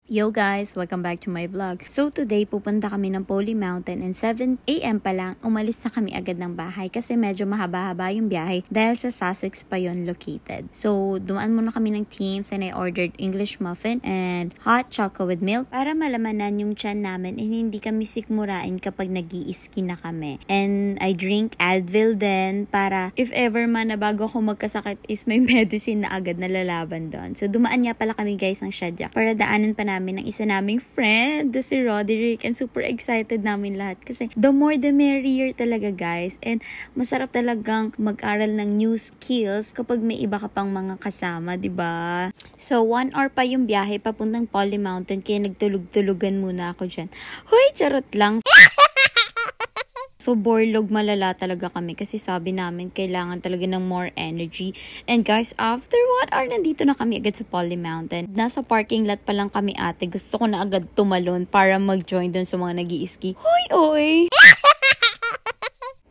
Yo guys! Welcome back to my vlog. So today, pupunta kami ng Poly Mountain and 7 AM pa lang, umalis na kami agad ng bahay kasi medyo mahaba-haba yung biyahe dahil sa Sussex pa yon located. So dumaan muna kami ng Teams and I ordered English muffin and hot chocolate with milk para malamanan yung tiyan namin and hindi kami sikmurain kapag nag-i-ski na kami. And I drink Advil din para if ever man na bago ako magkasakit is may medicine na agad na lalaban doon. So dumaan nga pala kami guys ng Shadya para daanan pa namin ng isa naming friend, si Roderick, and super excited namin lahat kasi the more the merrier talaga guys, and masarap talagang mag-aral ng new skills kapag may iba ka pang mga kasama, diba? So 1 hour pa yung biyahe papuntang Poly Mountain kaya nagtulog-tulugan muna ako dyan. Hoy, charot lang! So, borlog malala talaga kami kasi sabi namin kailangan talaga ng more energy. And guys, after 1 hour, nandito na kami agad sa Poly Mountain. Nasa parking lot pa lang kami ate. Gusto ko na agad tumalon para mag-join dun sa mga nag-i-ski. Hoy, oy!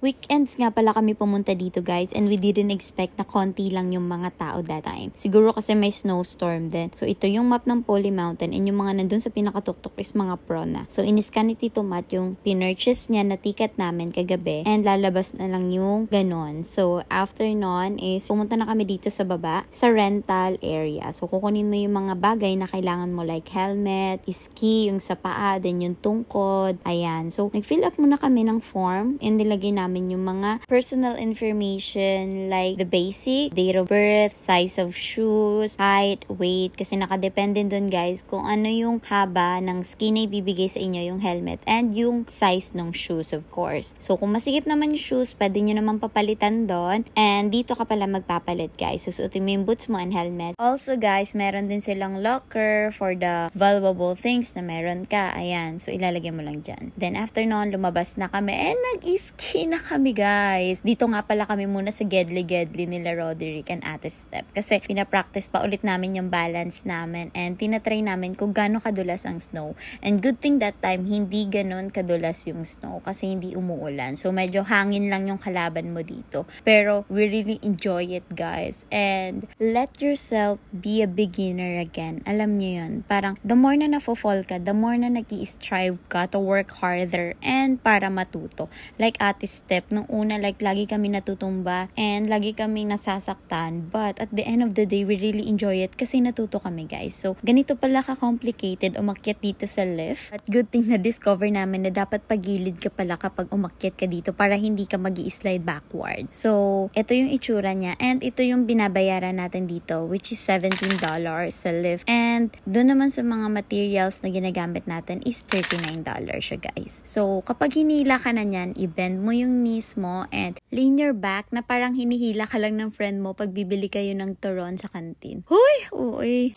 Weekends nga pala kami pumunta dito guys and we didn't expect na konti lang yung mga tao that time. Siguro kasi may snowstorm din. So ito yung map ng Poly Mountain and yung mga nandun sa pinakatuktok is mga pro na. So iniscan ni Tito Matt yung pinurchase niya na ticket namin kagabi and lalabas na lang yung ganon. So after nun is pumunta na kami dito sa baba sa rental area. So kukunin mo yung mga bagay na kailangan mo like helmet, ski, yung sa paa, then yung tungkod. Ayan. So nag-fill up muna kami ng form and nilagay namin yung mga personal information like the basic, date of birth, size of shoes, height, weight, kasi nakadepende dun guys kung ano yung haba ng ski na ibibigay sa inyo, yung helmet, and yung size ng shoes of course. So kung masikip naman yung shoes, pwede nyo naman papalitan doon and dito ka pala magpapalit guys. Susuotin mo yung boots mo and helmet. Also guys, meron din silang locker for the valuable things na meron ka. Ayan, so ilalagay mo lang dyan. Then after nun, lumabas na kami and nag-ski na kami guys. Dito nga pala kami muna sa Gedli nila Roderick and Ate Step kasi pinapractice pa ulit namin yung balance namin and tinatry namin kung gaano kadulas ang snow. And good thing that time hindi ganon kadulas yung snow kasi hindi umuulan. So medyo hangin lang yung kalaban mo dito. Pero we really enjoy it guys. And let yourself be a beginner again. Alam niyo yun. Parang the more na nafo-fall ka, the more na nag-i-strive ka to work harder and para matuto. Like Ate Step, nung una, like, lagi kami natutumba and lagi kami nasasaktan. But at the end of the day, we really enjoy it kasi natuto kami, guys. So, ganito pala ka-complicated umakyat dito sa lift. At good thing na discover namin na dapat pagilid ka pala kapag umakyat ka dito para hindi ka magi-slide backward. So, ito yung itsura niya and ito yung binabayaran natin dito, which is $17 sa lift. And doon naman sa mga materials na ginagamit natin is $39 siya, guys. So, kapag hinila ka na niyan, i-bend mo yung knees mo and lean your back na parang hinihila ka lang ng friend mo pag bibili kayo ng turon sa kantin. Huy! Uy!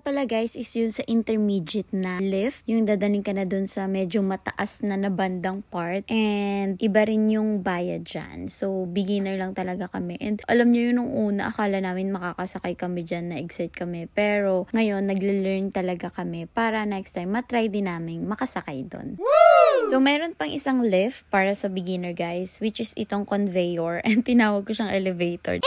Pala guys is yun sa intermediate na lift, yung dadaling ka na dun sa medyo mataas na bandang part and iba rin yung bayad dyan. So beginner lang talaga kami and alam nyo yun nung una akala namin makakasakay kami dyan, na excite kami, pero ngayon nagle-learn talaga kami para next time matry din namin makasakay dun. So meron pang isang lift para sa beginner guys, which is itong conveyor and tinawag ko siyang elevator.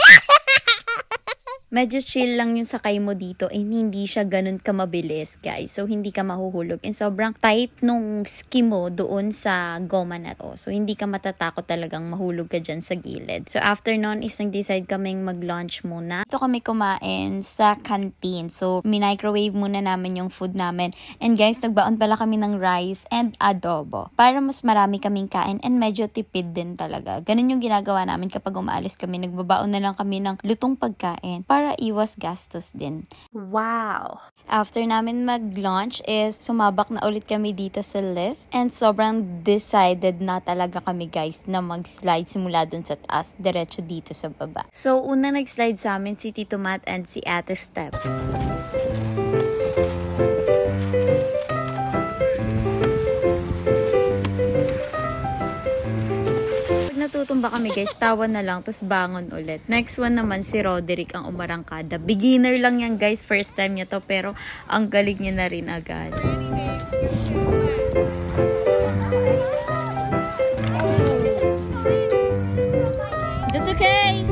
Medyo chill lang yung sakay mo dito and hindi siya ganun kamabilis guys. So hindi ka mahuhulog and sobrang tight nung ski mo doon sa goma na to. So hindi ka matatakot talagang mahulog ka dyan sa gilid. So after nun is nag-decide kaming mag-lunch muna. Ito kami kumain sa canteen. So microwave muna namin yung food namin. And guys, nagbaon pala kami ng rice and adobo para mas marami kaming kain and medyo tipid din talaga. Ganun yung ginagawa namin kapag umaalis kami. Nagbabaon na lang kami ng lutong pagkain para iwas gastos din. Wow! After namin mag-lunch is sumabak na ulit kami dito sa lift and sobrang decided na talaga kami guys na mag-slide simula dun sa taas, diretso dito sa baba. So, una nag-slide sa amin si Tito Matt and si Ate Step. Natutumba kami guys, tawa na lang, tapos bangon ulit. Next one naman si Roderick ang umarangkada. Beginner lang yan guys, first time niya to, pero ang galing niya na rin agad. That's okay!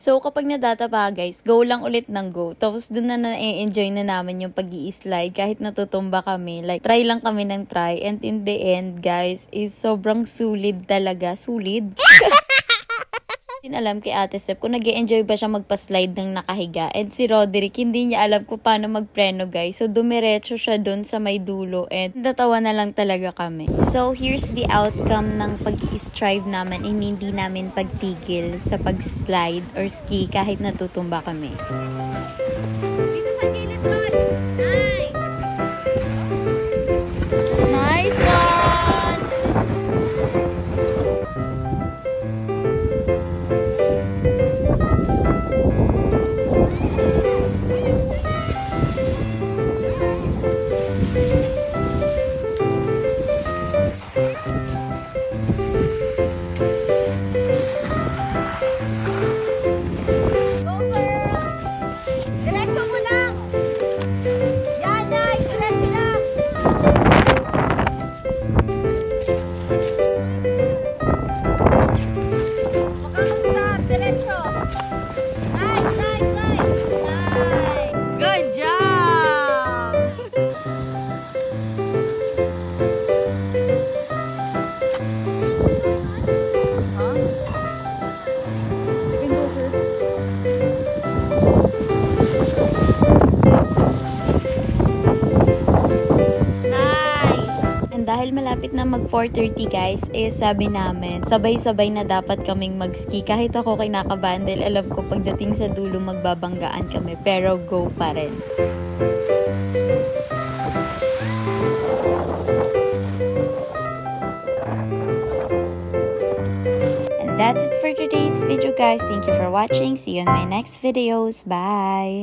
So, kapag nadatapa guys, go lang ulit ng go. Tapos, dun na na-enjoy na namin yung pag-i-slide kahit natutumba kami. Like, try lang kami ng try. And in the end, guys, is sobrang sulit talaga. Sulit? Hindi alam kay Ate Sep kung nag-e-enjoy ba siya magpa-slide ng nakahiga. And si Roderick, hindi niya alam kung paano magpreno guys. So, dumiretso siya dun sa may dulo and natawa na lang talaga kami. So, here's the outcome ng pag-i-strive namin and hindi namin pagtigil sa pag-slide or ski kahit natutumba kami. Dito sa gilid, Rod. Nice! Nice one! Go, girl! Diretso mo lang! Yan, nice! Diretso lang! Huwag kang mag-stop! Diretso! Nice! Nice! Nice! Nice! Good job! And dahil malapit na mag 4:30 guys, sabi namin, sabay-sabay na dapat kaming mag-ski. Kahit ako kinakabahan dahil alam ko pagdating sa dulo magbabanggaan kami. Pero go pa rin. And that's it for today's video guys. Thank you for watching. See you in my next videos. Bye!